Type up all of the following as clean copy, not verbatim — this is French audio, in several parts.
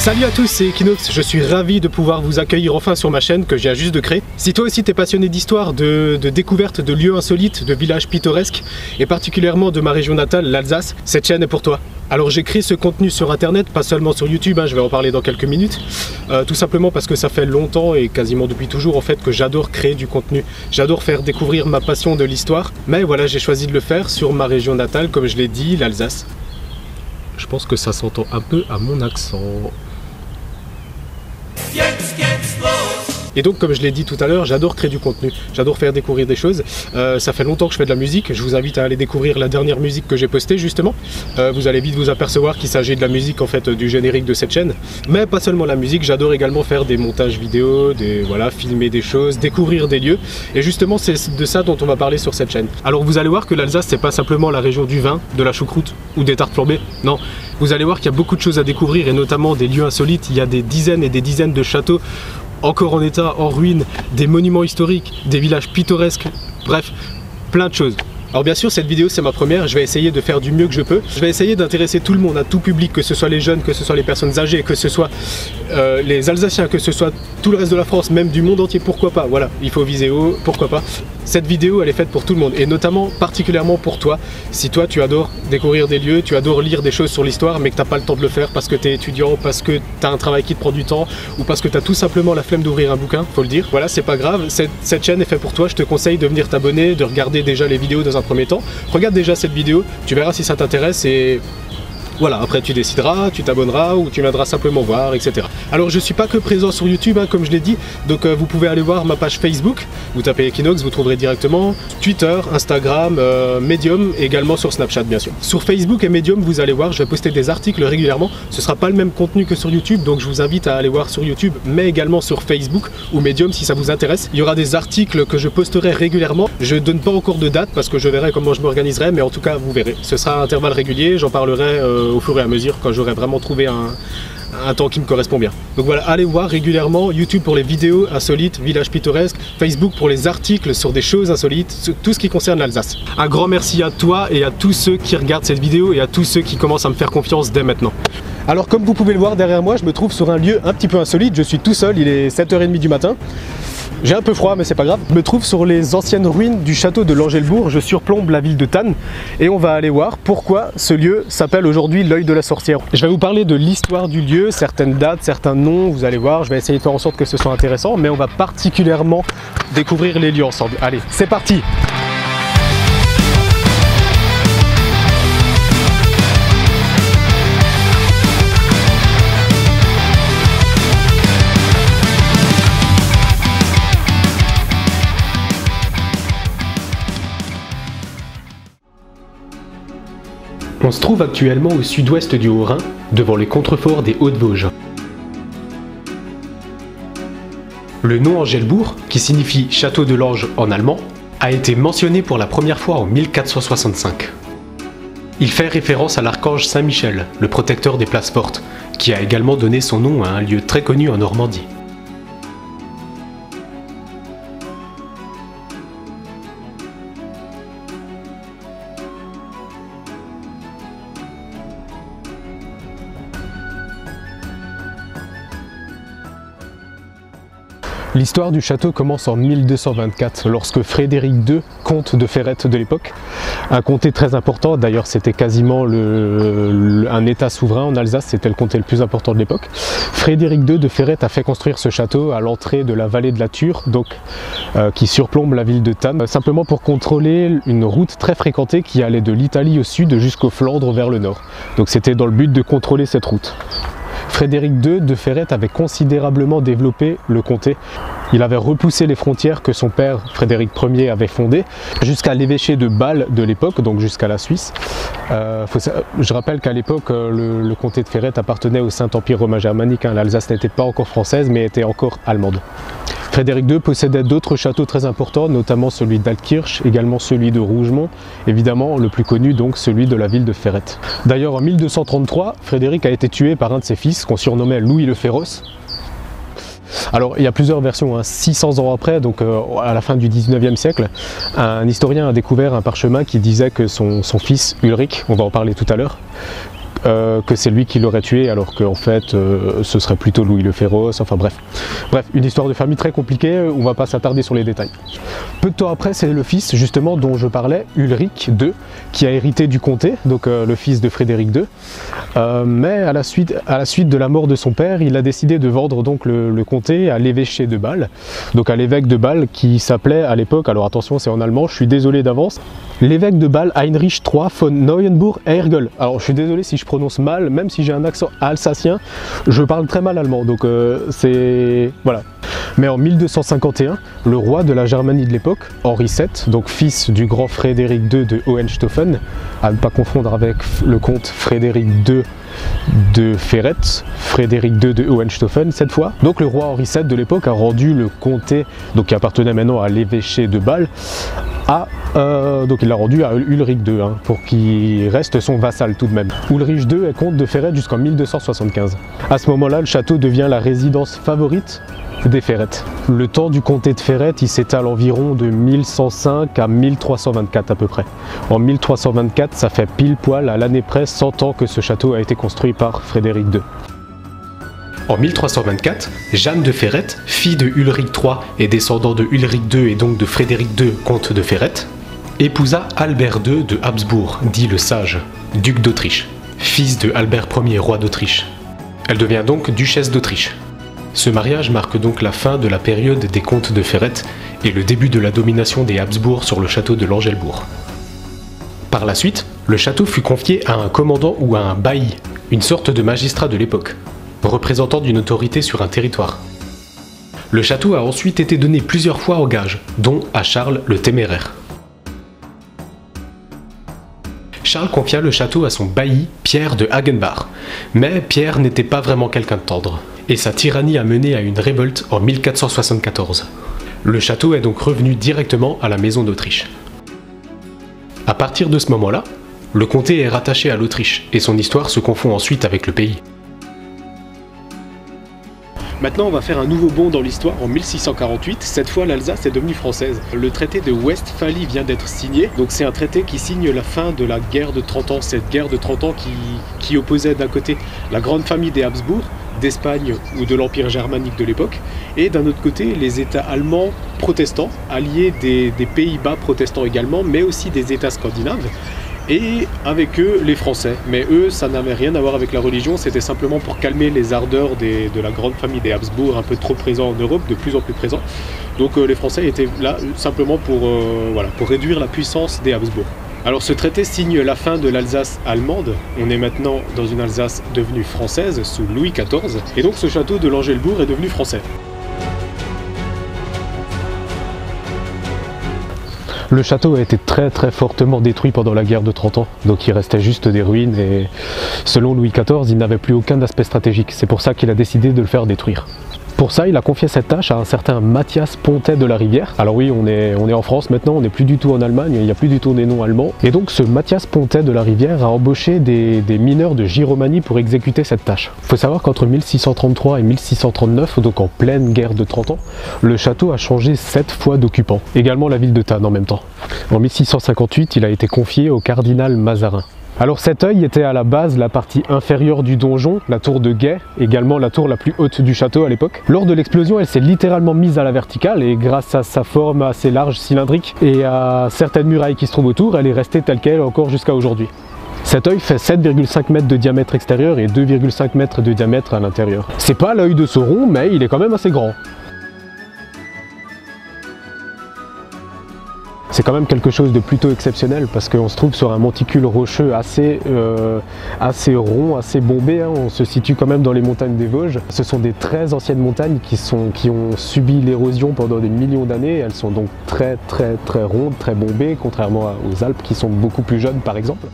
Salut à tous, c'est Equinox, je suis ravi de pouvoir vous accueillir enfin sur ma chaîne que je viens juste de créer. Si toi aussi t'es passionné d'histoire, de découverte de lieux insolites, de villages pittoresques et particulièrement de ma région natale, l'Alsace, cette chaîne est pour toi. Alors j'ai créé ce contenu sur internet, pas seulement sur YouTube, je vais en parler dans quelques minutes, tout simplement parce que ça fait longtemps et quasiment depuis toujours en fait que j'adore créer du contenu. J'adore faire découvrir ma passion de l'histoire, mais voilà, j'ai choisi de le faire sur ma région natale, comme je l'ai dit, l'Alsace. Je pense que ça s'entend un peu à mon accent. Et donc comme je l'ai dit tout à l'heure, j'adore créer du contenu, j'adore faire découvrir des choses. Ça fait longtemps que je fais de la musique, je vous invite à aller découvrir la dernière musique que j'ai postée justement. Vous allez vite vous apercevoir qu'il s'agit de la musique en fait du générique de cette chaîne. Mais pas seulement la musique, j'adore également faire des montages vidéo, voilà, filmer des choses, découvrir des lieux. Et justement c'est de ça dont on va parler sur cette chaîne. Alors vous allez voir que l'Alsace c'est pas simplement la région du vin, de la choucroute ou des tartes flambées, non. Vous allez voir qu'il y a beaucoup de choses à découvrir et notamment des lieux insolites, il y a des dizaines et des dizaines de châteaux encore en état, en ruine, des monuments historiques, des villages pittoresques, bref, plein de choses. Alors bien sûr cette vidéo c'est ma première, je vais essayer de faire du mieux que je peux. Je vais essayer d'intéresser tout le monde, à tout public, que ce soit les jeunes, que ce soit les personnes âgées, que ce soit les Alsaciens, que ce soit tout le reste de la France, même du monde entier, pourquoi pas. Voilà, il faut viser haut, pourquoi pas. Cette vidéo elle est faite pour tout le monde et notamment particulièrement pour toi. Si toi tu adores découvrir des lieux, tu adores lire des choses sur l'histoire mais que tu n'as pas le temps de le faire parce que tu es étudiant, parce que tu as un travail qui te prend du temps ou parce que tu as tout simplement la flemme d'ouvrir un bouquin, faut le dire. Voilà, c'est pas grave, cette chaîne est faite pour toi, je te conseille de venir t'abonner, de regarder déjà les vidéos dans un premier temps. Regarde déjà cette vidéo, tu verras si ça t'intéresse et voilà, après tu décideras, tu t'abonneras ou tu viendras simplement voir, etc. Alors je suis pas que présent sur YouTube, comme je l'ai dit, donc vous pouvez aller voir ma page Facebook, vous tapez Equinox, vous trouverez directement, Twitter, Instagram, Medium, et également sur Snapchat bien sûr. Sur Facebook et Medium, vous allez voir, je vais poster des articles régulièrement, ce sera pas le même contenu que sur YouTube, donc je vous invite à aller voir sur YouTube, mais également sur Facebook ou Medium si ça vous intéresse. Il y aura des articles que je posterai régulièrement, je donne pas encore de date parce que je verrai comment je m'organiserai, mais en tout cas vous verrez, ce sera à intervalles réguliers, j'en parlerai au fur et à mesure quand j'aurai vraiment trouvé un temps qui me correspond bien. Donc voilà, allez voir régulièrement YouTube pour les vidéos insolites, villages pittoresques, Facebook pour les articles sur des choses insolites, sur tout ce qui concerne l'Alsace. Un grand merci à toi et à tous ceux qui regardent cette vidéo et à tous ceux qui commencent à me faire confiance dès maintenant. Alors comme vous pouvez le voir derrière moi, je me trouve sur un lieu un petit peu insolite, je suis tout seul, il est 7h30 du matin. J'ai un peu froid mais c'est pas grave. Je me trouve sur les anciennes ruines du château de Langelbourg, je surplombe la ville de Thann et on va aller voir pourquoi ce lieu s'appelle aujourd'hui l'œil de la sorcière. Je vais vous parler de l'histoire du lieu, certaines dates, certains noms, vous allez voir, je vais essayer de faire en sorte que ce soit intéressant, mais on va particulièrement découvrir les lieux ensemble. Allez, c'est parti! On se trouve actuellement au sud-ouest du Haut-Rhin, devant les contreforts des Hauts-de-Vosges. Le nom Angelbourg, qui signifie château de l'Ange en allemand, a été mentionné pour la première fois en 1465. Il fait référence à l'archange Saint-Michel, le protecteur des places fortes, qui a également donné son nom à un lieu très connu en Normandie. L'histoire du château commence en 1224, lorsque Frédéric II, comte de Ferrette de l'époque, un comté très important, d'ailleurs c'était quasiment un état souverain en Alsace, c'était le comté le plus important de l'époque. Frédéric II de Ferrette a fait construire ce château à l'entrée de la vallée de la Thur, donc, qui surplombe la ville de Thann, simplement pour contrôler une route très fréquentée qui allait de l'Italie au sud jusqu'au Flandre vers le nord. Donc c'était dans le but de contrôler cette route. Frédéric II de Ferrette avait considérablement développé le comté. Il avait repoussé les frontières que son père Frédéric Ier avait fondées jusqu'à l'évêché de Bâle de l'époque, donc jusqu'à la Suisse. Je rappelle qu'à l'époque, le comté de Ferrette appartenait au Saint-Empire romain germanique. L'Alsace n'était pas encore française, mais était encore allemande. Frédéric II possédait d'autres châteaux très importants, notamment celui d'Altkirch, également celui de Rougemont, évidemment le plus connu donc celui de la ville de Ferrette. D'ailleurs en 1233, Frédéric a été tué par un de ses fils qu'on surnommait Louis le Féroce. Alors il y a plusieurs versions, 600 ans après, donc à la fin du 19e siècle, un historien a découvert un parchemin qui disait que son fils Ulrich, on va en parler tout à l'heure, que c'est lui qui l'aurait tué, alors qu'en fait ce serait plutôt Louis le Féroce, enfin bref. Bref, une histoire de famille très compliquée, on va pas s'attarder sur les détails. Peu de temps après, c'est le fils justement dont je parlais, Ulrich II, qui a hérité du comté, donc le fils de Frédéric II. Mais à la suite de la mort de son père, il a décidé de vendre donc le comté à l'évêché de Bâle, donc à l'évêque de Bâle qui s'appelait à l'époque, alors attention c'est en allemand, je suis désolé d'avance, l'évêque de Bâle Heinrich III von Neuenburg-Ehrgel. Alors je suis désolé si je prononce mal, même si j'ai un accent alsacien, je parle très mal allemand, donc c'est... voilà. Mais en 1251, le roi de la Germanie de l'époque, Henri VII, donc fils du grand Frédéric II de Hohenstaufen, à ne pas confondre avec le comte Frédéric II de Ferrette, Frédéric II de Hohenstaufen cette fois. Donc le roi Henri VII de l'époque a rendu le comté, donc qui appartenait maintenant à l'évêché de Bâle, donc il l'a rendu à Ulrich II, pour qu'il reste son vassal tout de même. Ulrich II est comte de Ferrette jusqu'en 1275. À ce moment-là, le château devient la résidence favorite des Ferrettes. Le temps du comté de Ferrette, il s'étale environ de 1105 à 1324 à peu près. En 1324, ça fait pile poil à l'année près 100 ans que ce château a été construit par Frédéric II. En 1324, Jeanne de Ferrette, fille de Ulrich III et descendant de Ulrich II et donc de Frédéric II, comte de Ferrette, épousa Albert II de Habsbourg, dit le Sage, duc d'Autriche, fils de Albert Ier, roi d'Autriche. Elle devient donc duchesse d'Autriche. Ce mariage marque donc la fin de la période des comtes de Ferrette et le début de la domination des Habsbourg sur le château de l'Angelbourg. Par la suite, le château fut confié à un commandant ou à un bailli, une sorte de magistrat de l'époque, représentant d'une autorité sur un territoire. Le château a ensuite été donné plusieurs fois en gage, dont à Charles le Téméraire. Charles confia le château à son bailli, Pierre de Hagenbach, mais Pierre n'était pas vraiment quelqu'un de tendre, et sa tyrannie a mené à une révolte en 1474. Le château est donc revenu directement à la maison d'Autriche. À partir de ce moment-là, le comté est rattaché à l'Autriche, et son histoire se confond ensuite avec le pays. Maintenant, on va faire un nouveau bond dans l'histoire. En 1648, cette fois l'Alsace est devenue française. Le traité de Westphalie vient d'être signé. Donc c'est un traité qui signe la fin de la guerre de 30 ans. Cette guerre de 30 ans qui opposait d'un côté la grande famille des Habsbourg, d'Espagne ou de l'Empire germanique de l'époque, et d'un autre côté les États allemands protestants, alliés des Pays-Bas protestants également, mais aussi des États scandinaves. Et avec eux, les Français. Mais eux, ça n'avait rien à voir avec la religion, c'était simplement pour calmer les ardeurs de la grande famille des Habsbourg, un peu trop présents en Europe, de plus en plus présents. Donc les Français étaient là simplement pour réduire la puissance des Habsbourg. Alors ce traité signe la fin de l'Alsace allemande. On est maintenant dans une Alsace devenue française, sous Louis XIV. Et donc ce château de l'Angelbourg est devenu français. Le château a été très fortement détruit pendant la guerre de 30 ans, donc il restait juste des ruines et selon Louis XIV, il n'avait plus aucun aspect stratégique, c'est pour ça qu'il a décidé de le faire détruire. Pour ça, il a confié cette tâche à un certain Mathias Pontet de la Rivière. Alors oui, on est en France maintenant, on n'est plus du tout en Allemagne, il n'y a plus du tout des noms allemands. Et donc ce Mathias Pontet de la Rivière a embauché des mineurs de Giromanie pour exécuter cette tâche. Il faut savoir qu'entre 1633 et 1639, donc en pleine guerre de 30 ans, le château a changé 7 fois d'occupant. Également la ville de Thann en même temps. En 1658, il a été confié au cardinal Mazarin. Alors cet œil était à la base la partie inférieure du donjon, la tour de guet, également la tour la plus haute du château à l'époque. Lors de l'explosion, elle s'est littéralement mise à la verticale et grâce à sa forme assez large, cylindrique et à certaines murailles qui se trouvent autour, elle est restée telle qu'elle encore jusqu'à aujourd'hui. Cet œil fait 7,5 mètres de diamètre extérieur et 2,5 mètres de diamètre à l'intérieur. C'est pas l'œil de Sauron, mais il est quand même assez grand. C'est quand même quelque chose de plutôt exceptionnel parce qu'on se trouve sur un monticule rocheux assez rond, assez bombé. On se situe quand même dans les montagnes des Vosges. Ce sont des très anciennes montagnes qui ont subi l'érosion pendant des millions d'années. Elles sont donc très rondes, très bombées, contrairement aux Alpes qui sont beaucoup plus jeunes par exemple.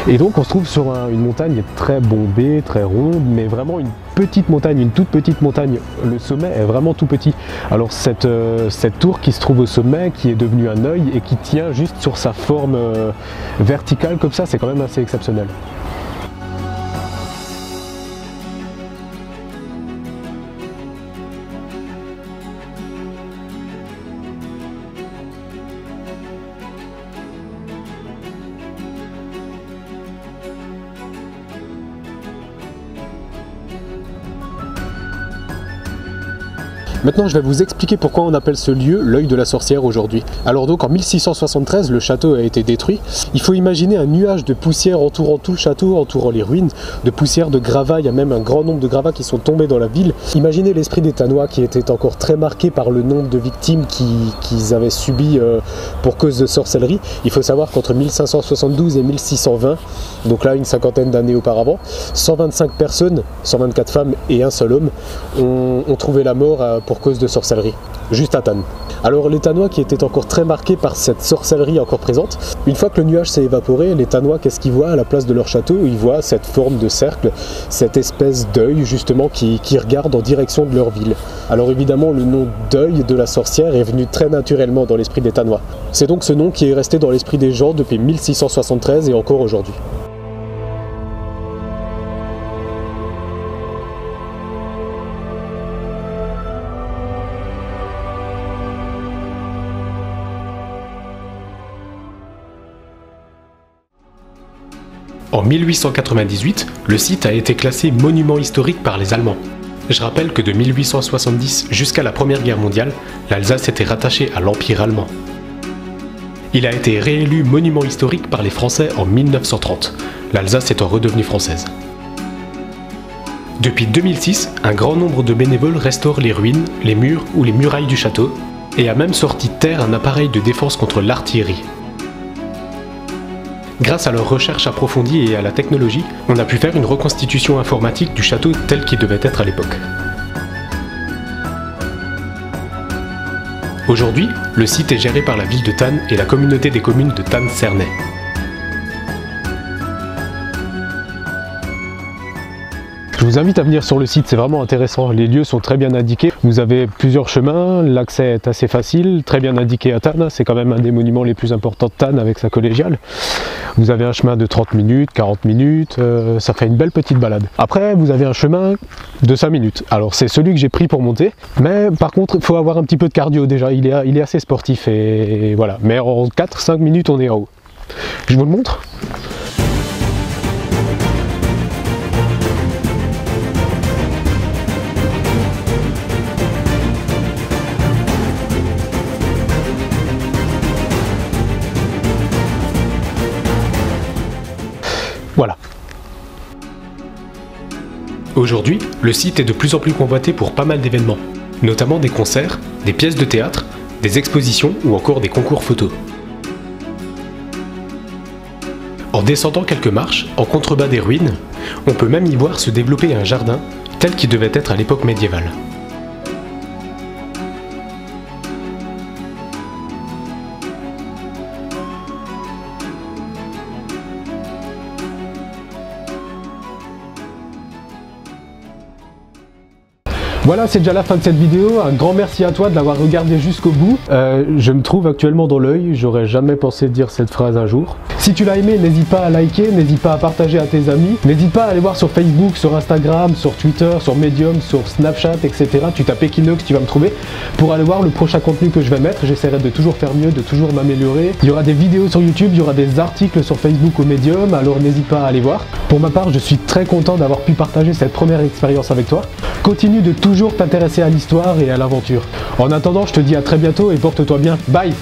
Et donc on se trouve sur une montagne très bombée, très ronde, mais vraiment une petite montagne, une toute petite montagne. Le sommet est vraiment tout petit. Alors cette tour qui se trouve au sommet, qui est devenue un œil et qui tient juste sur sa forme verticale comme ça, c'est quand même assez exceptionnel. Maintenant, je vais vous expliquer pourquoi on appelle ce lieu l'œil de la sorcière aujourd'hui. Alors donc, en 1673, le château a été détruit. Il faut imaginer un nuage de poussière entourant tout le château, entourant les ruines, de poussière, de gravats. Il y a même un grand nombre de gravats qui sont tombés dans la ville. Imaginez l'esprit des Tanois qui était encore très marqué par le nombre de victimes qu'ils avaient subies pour cause de sorcellerie. Il faut savoir qu'entre 1572 et 1620, donc là une cinquantaine d'années auparavant, 125 personnes, 124 femmes et un seul homme ont trouvé la mort pour cause de sorcellerie, juste à Tannes. Alors les Tanois qui étaient encore très marqués par cette sorcellerie encore présente, une fois que le nuage s'est évaporé, les Tanois, qu'est-ce qu'ils voient à la place de leur château? Ils voient cette forme de cercle, cette espèce d'œil justement qui regarde en direction de leur ville. Alors évidemment le nom d'œil de la sorcière est venu très naturellement dans l'esprit des Tanois. C'est donc ce nom qui est resté dans l'esprit des gens depuis 1673 et encore aujourd'hui. En 1898, le site a été classé monument historique par les Allemands. Je rappelle que de 1870 jusqu'à la Première Guerre mondiale, l'Alsace était rattachée à l'Empire allemand. Il a été réélu monument historique par les Français en 1930, l'Alsace étant redevenue française. Depuis 2006, un grand nombre de bénévoles restaurent les ruines, les murs ou les murailles du château, et a même sorti de terre un appareil de défense contre l'artillerie. Grâce à leurs recherches approfondies et à la technologie, on a pu faire une reconstitution informatique du château tel qu'il devait être à l'époque. Aujourd'hui, le site est géré par la ville de Tannes et la communauté des communes de Tannes-Cernay. Je vous invite à venir sur le site, c'est vraiment intéressant. Les lieux sont très bien indiqués. Vous avez plusieurs chemins, l'accès est assez facile, très bien indiqué à Tannes. C'est quand même un des monuments les plus importants de Tannes avec sa collégiale. Vous avez un chemin de 30 minutes, 40 minutes, ça fait une belle petite balade. Après, vous avez un chemin de 5 minutes. Alors c'est celui que j'ai pris pour monter, mais par contre, il faut avoir un petit peu de cardio déjà. Il est assez sportif et voilà. Mais en 4-5 minutes, on est en haut. Je vous le montre. Voilà. Aujourd'hui, le site est de plus en plus convoité pour pas mal d'événements, notamment des concerts, des pièces de théâtre, des expositions ou encore des concours photos. En descendant quelques marches, en contrebas des ruines, on peut même y voir se développer un jardin tel qu'il devait être à l'époque médiévale. Voilà, c'est déjà la fin de cette vidéo. Un grand merci à toi de l'avoir regardé jusqu'au bout. Je me trouve actuellement dans l'œil. J'aurais jamais pensé dire cette phrase un jour. Si tu l'as aimé, n'hésite pas à liker, n'hésite pas à partager à tes amis. N'hésite pas à aller voir sur Facebook, sur Instagram, sur Twitter, sur Medium, sur Snapchat, etc. Tu tapes Equinox, tu vas me trouver pour aller voir le prochain contenu que je vais mettre. J'essaierai de toujours faire mieux, de toujours m'améliorer. Il y aura des vidéos sur YouTube, il y aura des articles sur Facebook ou Medium, alors n'hésite pas à aller voir. Pour ma part, je suis très content d'avoir pu partager cette première expérience avec toi. Continue de toujours t'intéresser à l'histoire et à l'aventure. En attendant, je te dis à très bientôt et porte-toi bien. Bye!